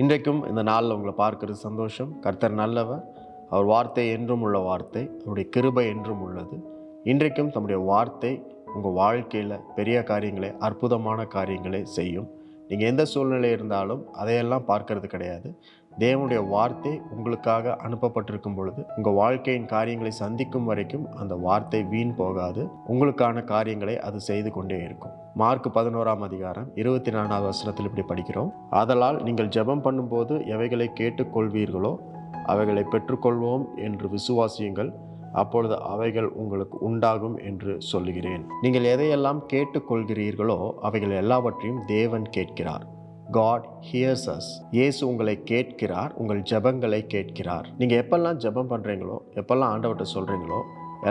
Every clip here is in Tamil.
இன்றைக்கும் இந்த நாளில் உங்களை பார்க்கறது சந்தோஷம். கர்த்தர் நல்லவர். அவர் வார்த்தை என்றும் உள்ள வார்த்தை. அவருடைய கிருபை என்றும் உள்ளது. இன்றைக்கும் தம்முடைய வார்த்தை உங்கள் வாழ்க்கையில் பெரிய காரியங்களை, அற்புதமான காரியங்களை செய்யும். நீங்கள் எந்த சூழ்நிலை இருந்தாலும் அதையெல்லாம் பார்க்கறது கிடையாது. தேவனுடைய வார்த்தை உங்களுக்காக அனுப்பப்பட்டிருக்கும் பொழுது உங்கள் வாழ்க்கையின் காரியங்களை சந்திக்கும் வரைக்கும் அந்த வார்த்தை வீண் போகாது. உங்களுக்கான காரியங்களை அது செய்து கொண்டே இருக்கும். மார்க் 11:24 இப்படி படிக்கிறோம். ஆதலால் நீங்கள் ஜெபம் பண்ணும்போது எவைகளை கேட்டுக்கொள்வீர்களோ அவைகளை பெற்றுக்கொள்வோம் என்று விசுவாசியுங்கள், அப்பொழுது அவைகள் உங்களுக்கு உண்டாகும் என்று சொல்லுகிறேன். நீங்கள் எதையெல்லாம் கேட்டுக்கொள்கிறீர்களோ அவைகள் எல்லாவற்றையும் தேவன் கேட்கிறார். God hears us. இயேசு உங்களை கேட்கிறார், உங்கள் ஜெபங்களை கேட்கிறார். நீங்கள் எப்பெல்லாம் ஜெபம் பண்ணுறீங்களோ, எப்பெல்லாம் ஆண்டவர்கிட்ட சொல்கிறீங்களோ,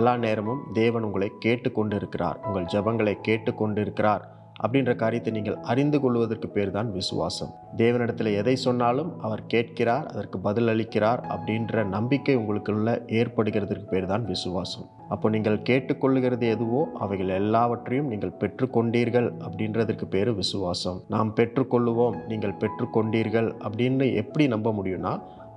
எல்லா நேரமும் தேவன் உங்களை கேட்டுக்கொண்டு இருக்கிறார், உங்கள் ஜெபங்களை கேட்டுக்கொண்டு இருக்கிறார் அப்படின்ற காரியத்தை நீங்கள் அறிந்து கொள்வதற்கு பேர் தான் விசுவாசம். தேவனிடத்தில் எதை சொன்னாலும் அவர் கேட்கிறார், அதற்கு பதில் அளிக்கிறார் அப்படின்ற நம்பிக்கை உங்களுக்குள்ள ஏற்படுகிறதுக்கு பேர் தான் விசுவாசம். அப்போ நீங்கள் கேட்டுக்கொள்ளுகிறது எதுவோ அவைகள் எல்லாவற்றையும் நீங்கள் பெற்றுக்கொண்டீர்கள் அப்படின்றதுக்கு பேர் விசுவாசம். நாம் பெற்றுக்கொள்ளுவோம், நீங்கள் பெற்றுக்கொண்டீர்கள் அப்படின்னு எப்படி நம்ப முடியும்னா,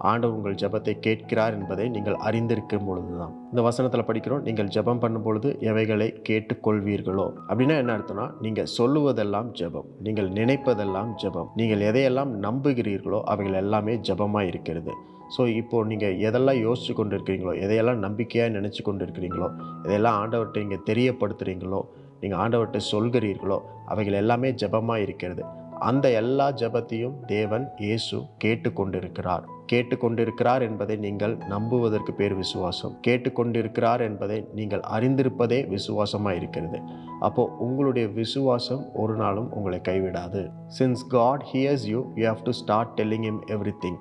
ஆண்டவர் உங்கள் ஜெபத்தை கேட்கிறார் என்பதை நீங்கள் அறிந்திருக்கும் பொழுதுதான். இந்த வசனத்தில் படிக்கிறோம், நீங்கள் ஜெபம் பண்ணும் பொழுது எவைகளை கேட்டுக்கொள்வீர்களோ அப்படின்னா என்ன அர்த்தம்னா, நீங்கள் சொல்லுவதெல்லாம் ஜெபம், நீங்கள் நினைப்பதெல்லாம் ஜெபம், நீங்கள் எதையெல்லாம் நம்புகிறீர்களோ அவைகள் எல்லாமே ஜெபமாக இருக்கிறது. ஸோ இப்போது நீங்கள் எதெல்லாம் யோசிச்சு கொண்டு இருக்கிறீங்களோ, எதையெல்லாம் நம்பிக்கையாக நினச்சி கொண்டு இருக்கிறீங்களோ, எதையெல்லாம் ஆண்டவர்கிட்ட நீங்கள் தெரியப்படுத்துகிறீங்களோ, நீங்கள் ஆண்டவர்கிட்ட சொல்கிறீர்களோ அவைகள் எல்லாமே ஜெபமாக இருக்கிறது. அந்த எல்லா ஜெபத்தையும் தேவன் இயேசு கேட்டுக்கொண்டிருக்கிறார் என்பதை நீங்கள் நம்புவதற்கு பேர் விசுவாசம். கேட்டுக்கொண்டிருக்கிறார் என்பதை நீங்கள் அறிந்திருப்பதே விசுவாசமாக இருக்கிறது. அப்போது உங்களுடைய விசுவாசம் ஒரு நாளும் உங்களை கைவிடாது. Since God hears you, you have to start telling him everything.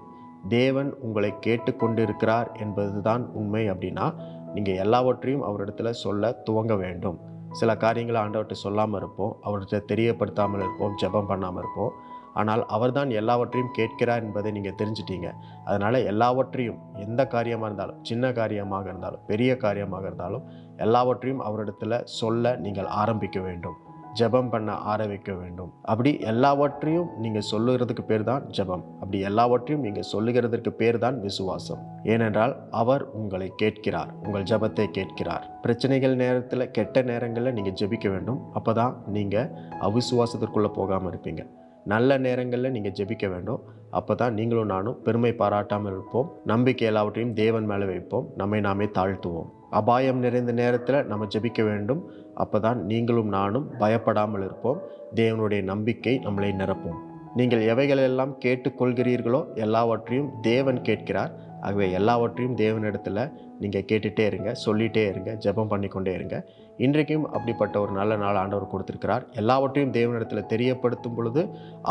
தேவன் உங்களை கேட்டுக்கொண்டிருக்கிறார் என்பது தான் உண்மை அப்படின்னா நீங்கள் எல்லாவற்றையும் அவரிடத்துல சொல்ல துவங்க வேண்டும். சில காரியங்களை ஆண்டவர்கிட்ட சொல்லாமல் இருப்போம், அவர்கிட்ட தெரியப்படுத்தாமல் இருப்போம், ஜெபம் பண்ணாமல் இருப்போம். ஆனால் அவர் தான் எல்லாவற்றையும் கேட்கிறார் என்பதை நீங்கள் தெரிஞ்சிட்டீங்க. அதனால் எல்லாவற்றையும், எந்த காரியமாக இருந்தாலும், சின்ன காரியமாக இருந்தாலும், பெரிய காரியமாக இருந்தாலும், எல்லாவற்றையும் அவரிடத்துல சொல்ல நீங்கள் ஆரம்பிக்க வேண்டும், ஜெபம் பண்ண ஆரம்பிக்க வேண்டும். அப்படி எல்லாவற்றையும் நீங்கள் சொல்லுகிறதுக்கு பேர் தான் ஜெபம். அப்படி எல்லாவற்றையும் நீங்கள் சொல்லுகிறதுக்கு பேர் தான் விசுவாசம். ஏனென்றால் அவர் உங்களை கேட்கிறார், உங்கள் ஜெபத்தை கேட்கிறார். பிரச்சனைகள் நேரத்தில், கெட்ட நேரங்களில் நீங்கள் ஜெபிக்க வேண்டும். அப்போ தான் நீங்கள் அவிசுவாசத்திற்குள்ளே போகாமல் இருப்பீங்க. நல்ல நேரங்களில் நீங்கள் ஜெபிக்க வேண்டும். அப்போ தான் நீங்களும் நானும் பெருமை பாராட்டாமல் இருப்போம், நம்பிக்கை எல்லாவற்றையும் தேவன் மேலே வைப்போம், நம்மை நாமே தாழ்த்துவோம். அபாயம் நிறைந்த நேரத்தில் நம்ம ஜெபிக்க வேண்டும். அப்போ தான் நீங்களும் நானும் பயப்படாமல் இருப்போம், தேவனுடைய நம்பிக்கை நம்மளை நிரப்பும். நீங்கள் எவைகளெல்லாம் கேட்டுக்கொள்கிறீர்களோ எல்லாவற்றையும் தேவன் கேட்கிறார். ஆகவே எல்லாவற்றையும் தேவனிடத்தில் நீங்கள் கேட்டுகிட்டே இருங்க, சொல்லிகிட்டே இருங்க, ஜெபம் பண்ணிக்கொண்டே இருங்க. இன்றைக்கும் அப்படிப்பட்ட ஒரு நல்ல நாள் ஆண்டவர் கொடுத்திருக்கிறார். எல்லாவற்றையும் தேவனிடத்தில் தெரியப்படுத்தும் பொழுது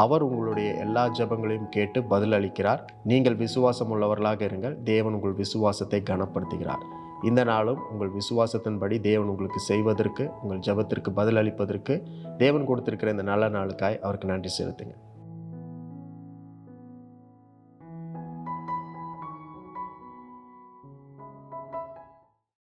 அவர் உங்களுடைய எல்லா ஜெபங்களையும் கேட்டு பதில் அளிக்கிறார். நீங்கள் விசுவாசம் உள்ளவர்களாக இருங்கள், தேவன் உங்கள் விசுவாசத்தை கனப்படுத்துகிறார். இந்த நாளும் உங்கள் விசுவாசத்தின்படி தேவன் உங்களுக்கு செய்வதற்கு, உங்கள் ஜெபத்திற்கு பதில் அளிப்பதற்கு தேவன் கொடுத்திருக்கிற இந்த நல்ல நாளுக்காய் அவருக்கு நன்றி செலுத்துங்க.